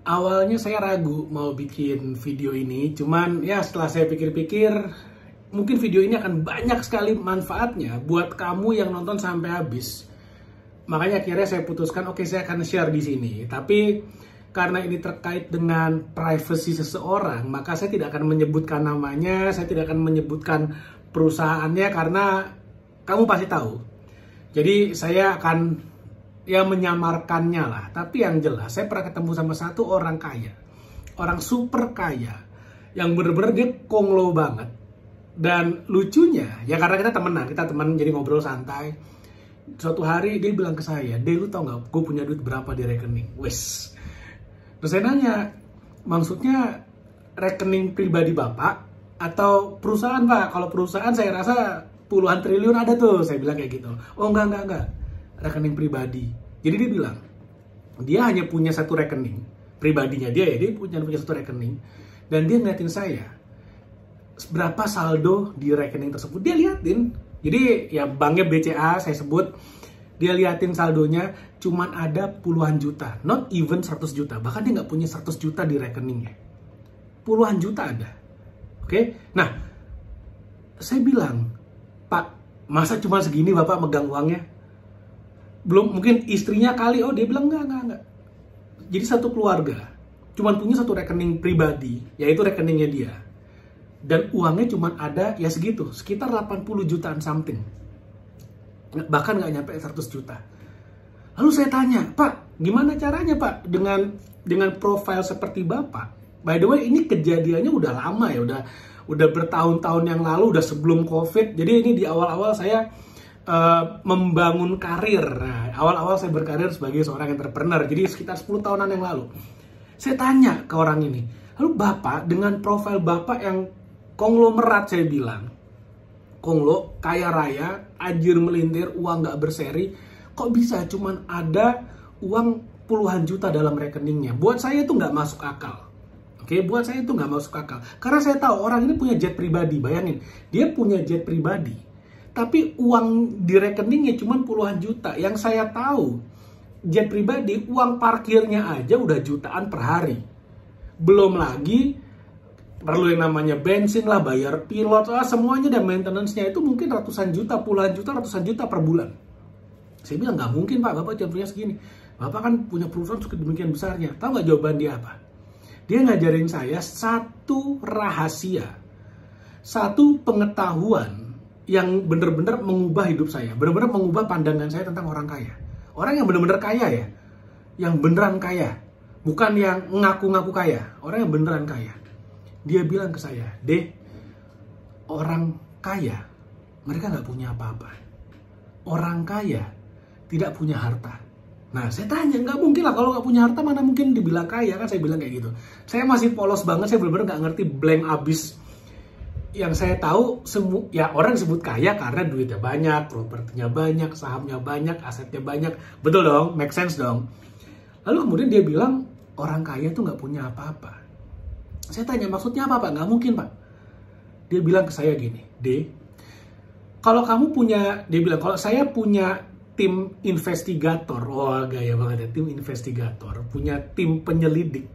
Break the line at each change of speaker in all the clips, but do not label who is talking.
Awalnya saya ragu mau bikin video ini, cuman ya setelah saya pikir-pikir, mungkin video ini akan banyak sekali manfaatnya buat kamu yang nonton sampai habis. Makanya akhirnya saya putuskan, oke, saya akan share di sini. Tapi karena ini terkait dengan privacy seseorang, maka saya tidak akan menyebutkan namanya, saya tidak akan menyebutkan perusahaannya karena kamu pasti tahu. Jadi saya akan ya menyamarkannya lah. Tapi yang jelas saya pernah ketemu sama satu orang kaya, orang super kaya, yang bener-bener dia konglo banget. Dan lucunya ya karena kita temenan jadi ngobrol santai. Suatu hari dia bilang ke saya, "Deh, lu tau gak gue punya duit berapa di rekening?" Wes. Terus saya nanya, maksudnya rekening pribadi bapak atau perusahaan, Pak? Kalau perusahaan saya rasa puluhan triliun ada tuh, saya bilang kayak gitu. Oh enggak, rekening pribadi. Jadi dia bilang, dia hanya punya satu rekening, pribadinya dia ya, dia punya satu rekening. Dan dia ngeliatin saya, berapa saldo di rekening tersebut, dia liatin. Jadi ya banknya BCA saya sebut, dia liatin saldonya cuman ada puluhan juta, not even 100 juta. Bahkan dia nggak punya 100 juta di rekeningnya. Puluhan juta ada. Oke? Nah, saya bilang, "Pak, masa cuma segini Bapak megang uangnya? Belum mungkin istrinya kali." Oh, dia bilang enggak. Jadi satu keluarga cuman punya satu rekening pribadi, yaitu rekeningnya dia. Dan uangnya cuma ada ya segitu, sekitar 80 jutaan something. Bahkan nggak nyampe 100 juta. Lalu saya tanya, "Pak, gimana caranya Pak dengan profil seperti Bapak?" By the way, ini kejadiannya udah lama ya, udah bertahun-tahun yang lalu, udah sebelum COVID. Jadi ini di awal-awal saya membangun karir. Nah, awal-awal saya berkarir sebagai seorang entrepreneur. Jadi sekitar 10 tahunan yang lalu. Saya tanya ke orang ini, "Lalu Bapak dengan profil Bapak yang konglomerat," saya bilang, konglo, kaya raya, ajir melintir, uang nggak berseri, kok bisa cuman ada uang puluhan juta dalam rekeningnya? Buat saya itu nggak masuk akal. Oke, buat saya itu nggak masuk akal. Karena saya tahu orang ini punya jet pribadi. Bayangin, dia punya jet pribadi, tapi uang di rekeningnya cuma puluhan juta. Yang saya tahu, jet pribadi, uang parkirnya aja udah jutaan per hari. Belum lagi perlu yang namanya bensin lah, bayar pilot lah, semuanya dan maintenance-nya itu mungkin ratusan juta, puluhan juta, ratusan juta per bulan. Saya bilang, "Nggak mungkin Pak, Bapak cuma punya segini. Bapak kan punya perusahaan demikian besarnya." Tahu nggak jawaban dia apa? Dia ngajarin saya satu rahasia, satu pengetahuan yang benar-benar mengubah hidup saya, benar-benar mengubah pandangan saya tentang orang kaya. Orang yang benar-benar kaya ya, yang beneran kaya, bukan yang ngaku-ngaku kaya, orang yang beneran kaya. Dia bilang ke saya, "Deh, orang kaya, mereka nggak punya apa-apa. Orang kaya tidak punya harta." Nah, saya tanya, nggak mungkin lah kalau nggak punya harta, mana mungkin dibilang kaya, kan saya bilang kayak gitu. Saya masih polos banget, saya benar-benar nggak ngerti, blank abis. Yang saya tahu, ya orang disebut kaya karena duitnya banyak, propertinya banyak, sahamnya banyak, asetnya banyak. Betul dong, make sense dong. Lalu kemudian dia bilang, orang kaya itu nggak punya apa-apa. Saya tanya, maksudnya apa Pak? Nggak mungkin Pak. Dia bilang ke saya gini, "D, kalau kamu punya," dia bilang, "kalau saya punya tim investigator," wah gaya banget ya, tim investigator, punya tim penyelidik,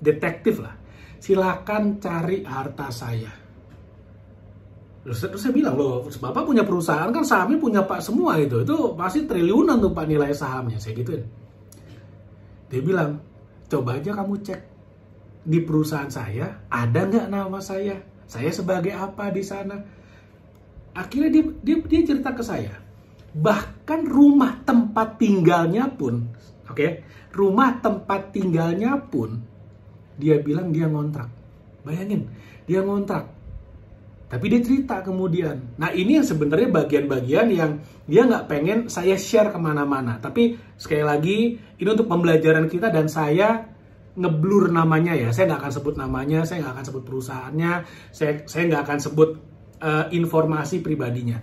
detektif lah, silakan cari harta saya. Terus saya bilang, "Loh, Bapak punya perusahaan kan, sahamnya punya Pak semua itu pasti triliunan tuh Pak nilai sahamnya." Saya gituin. Dia bilang, "Coba aja kamu cek di perusahaan saya, ada nggak nama saya sebagai apa di sana." Akhirnya dia cerita ke saya, bahkan rumah tempat tinggalnya pun, rumah tempat tinggalnya pun, dia bilang dia ngontrak. Bayangin, dia ngontrak. Tapi dia cerita kemudian. Nah, ini yang sebenarnya bagian-bagian yang dia nggak pengen saya share kemana-mana. Tapi sekali lagi, ini untuk pembelajaran kita dan saya ngeblur namanya ya. Saya nggak akan sebut namanya, saya nggak akan sebut perusahaannya, saya nggak akan sebut informasi pribadinya.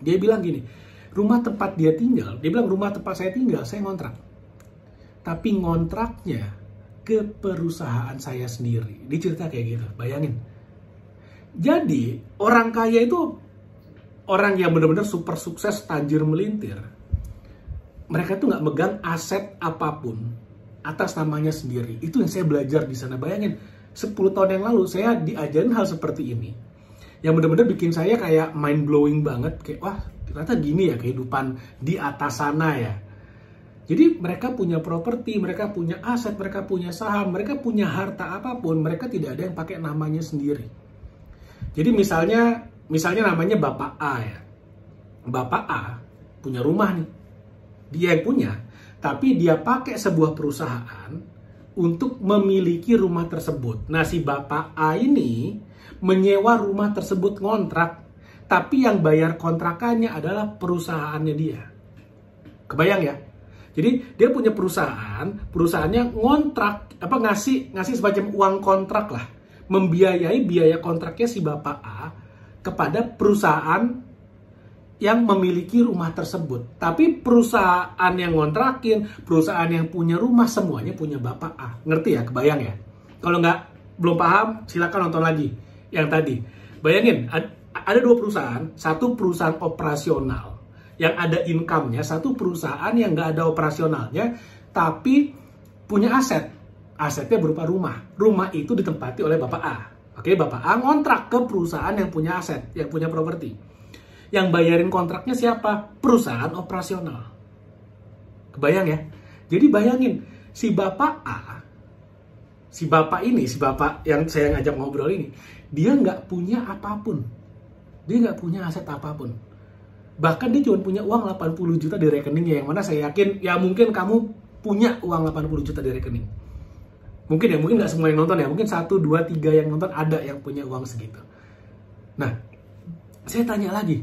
Dia bilang gini, rumah tempat dia tinggal, dia bilang rumah tempat saya tinggal, saya ngontrak. Tapi ngontraknya ke perusahaan saya sendiri. Dia cerita kayak gitu, bayangin. Jadi orang kaya itu orang yang benar-benar super sukses, tajir melintir. Mereka tuh nggak megang aset apapun. atas namanya sendiri. Itu yang saya belajar di sana. Bayangin, 10 tahun yang lalu saya diajarin hal seperti ini. Yang benar-benar bikin saya kayak mind blowing banget. Kayak, wah ternyata gini ya kehidupan di atas sana ya. Jadi mereka punya properti, mereka punya aset, mereka punya saham, mereka punya harta apapun, mereka tidak ada yang pakai namanya sendiri. Jadi misalnya namanya Bapak A ya. Bapak A punya rumah nih. Dia yang punya, tapi dia pakai sebuah perusahaan untuk memiliki rumah tersebut. Nah, si Bapak A ini menyewa rumah tersebut ngontrak, tapi yang bayar kontrakannya adalah perusahaannya dia. Kebayang ya? Jadi dia punya perusahaannya ngontrak, ngasih semacam uang kontrak lah, membiayai biaya kontraknya si Bapak A kepada perusahaan yang memiliki rumah tersebut. Tapi perusahaan yang ngontrakin, perusahaan yang punya rumah, semuanya punya Bapak A. Ngerti ya? Kebayang ya? Kalau nggak belum paham, silakan nonton lagi yang tadi. Bayangin, ada 2 perusahaan, satu perusahaan operasional yang ada income-nya, satu perusahaan yang nggak ada operasionalnya, tapi punya aset. Asetnya berupa rumah. Rumah itu ditempati oleh Bapak A. Oke, Bapak A ngontrak ke perusahaan yang punya aset, yang punya properti. Yang bayarin kontraknya siapa? Perusahaan operasional. Kebayang ya? Jadi bayangin, si Bapak A, si Bapak yang saya ngajak ngobrol ini, dia nggak punya apapun. Dia nggak punya aset apapun. Bahkan dia cuma punya uang 80 juta di rekeningnya, yang mana saya yakin, ya mungkin kamu punya uang 80 juta di rekening. Mungkin nggak semua yang nonton ya, mungkin 1, 2, 3 yang nonton ada yang punya uang segitu. Nah, saya tanya lagi,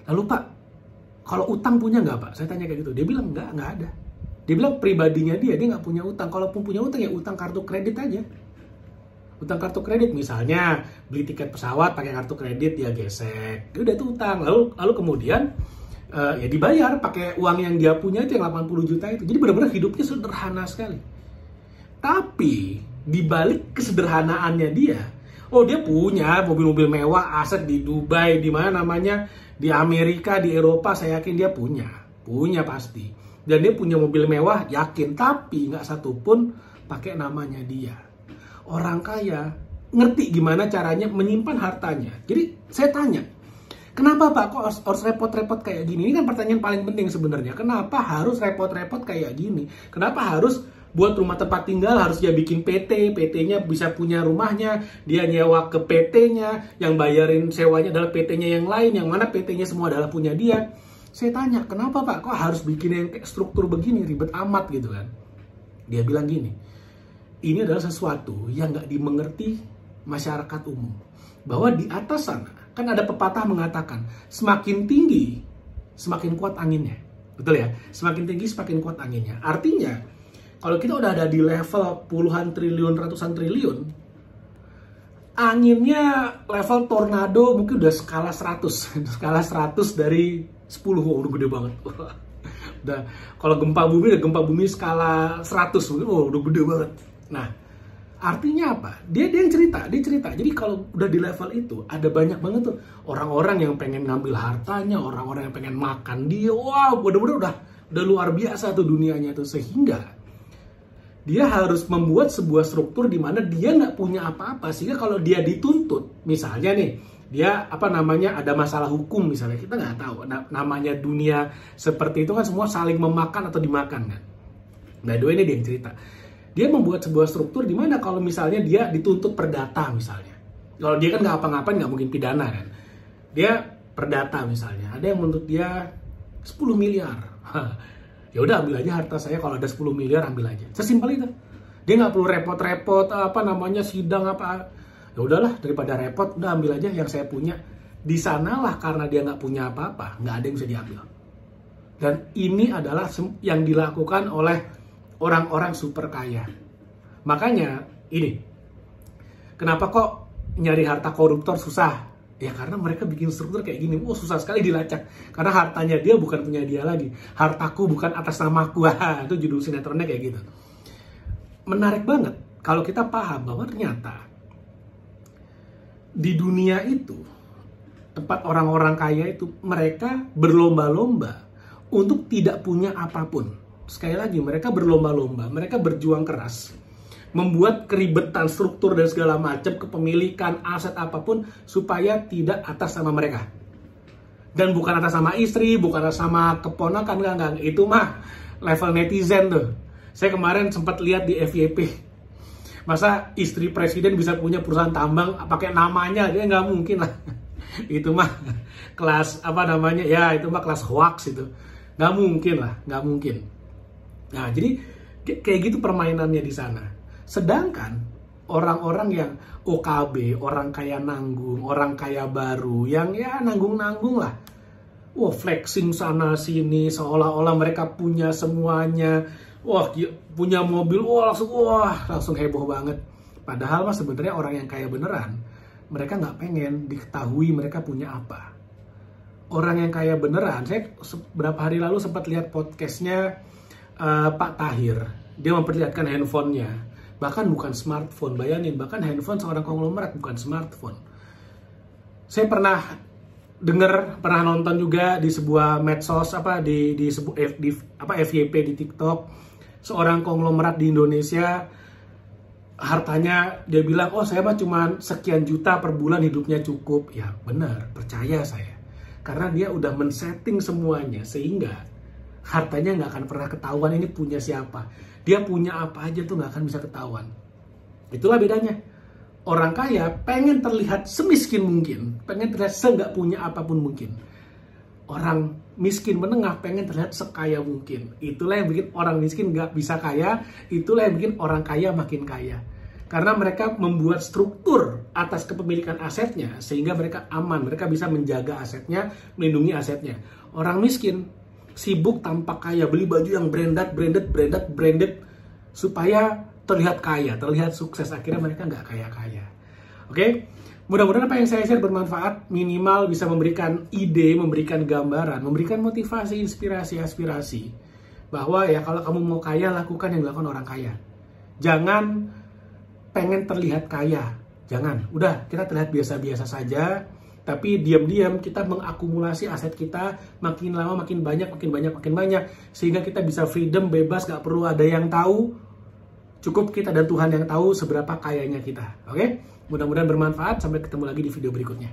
lalu Pak, kalau utang punya nggak Pak? Saya tanya kayak gitu, dia bilang nggak ada. Dia bilang pribadinya dia nggak punya utang. Kalaupun punya utang ya utang kartu kredit aja. Utang kartu kredit, misalnya beli tiket pesawat pakai kartu kredit, dia gesek, udah itu utang. Lalu kemudian ya dibayar pakai uang yang dia punya itu yang 80 juta itu. Jadi benar-benar hidupnya sederhana sekali. Tapi dibalik kesederhanaannya dia, oh dia punya mobil-mobil mewah, aset di Dubai, di mana namanya, di Amerika, di Eropa, saya yakin dia punya pasti. Dan dia punya mobil mewah, yakin, tapi nggak satupun pakai namanya dia. Orang kaya ngerti gimana caranya menyimpan hartanya. Jadi saya tanya, kenapa Pak kok harus repot-repot kayak gini? Ini kan pertanyaan paling penting sebenarnya. Kenapa harus repot-repot kayak gini? Kenapa harus buat rumah tempat tinggal, harus dia bikin PT, PT-nya bisa punya rumahnya, dia nyewa ke PT-nya, yang bayarin sewanya adalah PT-nya yang lain, yang mana PT-nya semua adalah punya dia. Saya tanya, kenapa Pak kok harus bikin yang kayak struktur begini, ribet amat gitu kan? Dia bilang gini, ini adalah sesuatu yang nggak dimengerti masyarakat umum. Bahwa di atas sana, kan ada pepatah mengatakan, semakin tinggi, semakin kuat anginnya. Betul ya? Semakin tinggi, semakin kuat anginnya. Artinya, kalau kita udah ada di level puluhan triliun, ratusan triliun, anginnya level tornado mungkin udah skala 100. Skala 100 dari 10, udah gede banget. Udah, kalau gempa bumi skala 100, mungkin udah gede banget. Nah, artinya apa? Dia yang cerita. Jadi kalau udah di level itu, ada banyak banget tuh orang-orang yang pengen ngambil hartanya, orang-orang yang pengen makan dia. Wow, bener-bener udah luar biasa tuh dunianya tuh. Sehingga dia harus membuat sebuah struktur di mana dia nggak punya apa-apa. Sehingga kalau dia dituntut, misalnya nih, dia ada masalah hukum misalnya, kita nggak tahu. Namanya dunia seperti itu kan semua saling memakan atau dimakan kan. Nah, ini dia yang cerita. Dia membuat sebuah struktur di mana kalau misalnya dia dituntut perdata misalnya. Kalau dia kan nggak apa-ngapain, nggak mungkin pidana kan. Dia perdata misalnya. Ada yang menuntut dia 10 miliar. Ya udah ambil aja harta saya, kalau ada 10 miliar ambil aja. Sesimpel itu. Dia nggak perlu repot-repot sidang apa. Ya udahlah, daripada repot, udah ambil aja yang saya punya. Di sanalah karena dia nggak punya apa-apa, nggak ada yang bisa diambil. Dan ini adalah yang dilakukan oleh orang-orang super kaya. Makanya ini, kenapa kok nyari harta koruptor susah? Ya karena mereka bikin struktur kayak gini. Susah sekali dilacak. Karena hartanya dia bukan punya dia lagi. Hartaku bukan atas namaku. Itu judul sinetronnya kayak gitu. Menarik banget kalau kita paham bahwa ternyata di dunia itu, tempat orang-orang kaya itu, mereka berlomba-lomba untuk tidak punya apapun. sekali lagi, mereka berlomba-lomba, mereka berjuang keras, membuat keribetan struktur dan segala macam, kepemilikan, aset apapun, supaya tidak atas nama mereka. Dan bukan atas nama istri, bukan atas nama keponakan, enggak. Itu mah level netizen tuh. Saya kemarin sempat lihat di FYP. Masa istri presiden bisa punya perusahaan tambang pakai namanya? Dia nggak mungkin lah. Itu mah kelas apa namanya? Ya itu mah kelas hoax itu. Nggak mungkin lah, nggak mungkin. Nah jadi kayak gitu permainannya di sana. Sedangkan orang-orang yang OKB, orang kaya nanggung, orang kaya baru, yang ya nanggung-nanggung lah. Wah, flexing sana sini, seolah-olah mereka punya semuanya. Wah, punya mobil, wah langsung heboh banget. Padahal mah sebenarnya orang yang kaya beneran, mereka nggak pengen diketahui mereka punya apa. Orang yang kaya beneran, saya beberapa hari lalu sempat lihat podcastnya Pak Tahir. Dia memperlihatkan handphonenya. Bahkan bukan smartphone, bayangin, bahkan handphone seorang konglomerat bukan smartphone. Saya pernah pernah nonton juga di sebuah medsos di FYP di TikTok, seorang konglomerat di Indonesia, hartanya dia bilang, oh saya mah cuma sekian juta per bulan hidupnya cukup. Ya benar, percaya saya, karena dia udah men-setting semuanya sehingga hartanya nggak akan pernah ketahuan ini punya siapa. Dia punya apa aja tuh nggak akan bisa ketahuan. Itulah bedanya. Orang kaya pengen terlihat semiskin mungkin, pengen terlihat nggak punya apapun mungkin. Orang miskin menengah pengen terlihat sekaya mungkin. Itulah yang bikin orang miskin nggak bisa kaya, itulah yang bikin orang kaya makin kaya. Karena mereka membuat struktur atas kepemilikan asetnya, sehingga mereka aman, mereka bisa menjaga asetnya, melindungi asetnya. Orang miskin sibuk tampak kaya, beli baju yang branded, supaya terlihat kaya, terlihat sukses. Akhirnya mereka nggak kaya-kaya. Oke? Mudah-mudahan apa yang saya share bermanfaat, minimal bisa memberikan ide, memberikan gambaran, memberikan motivasi, inspirasi, aspirasi. Bahwa ya kalau kamu mau kaya, lakukan yang dilakukan orang kaya. Jangan pengen terlihat kaya. Jangan. Udah, kita terlihat biasa-biasa saja. Tapi diam-diam kita mengakumulasi aset kita, makin lama makin banyak, sehingga kita bisa freedom, bebas, gak perlu ada yang tahu. Cukup kita dan Tuhan yang tahu seberapa kayanya kita. Oke? Mudah-mudahan bermanfaat. Sampai ketemu lagi di video berikutnya.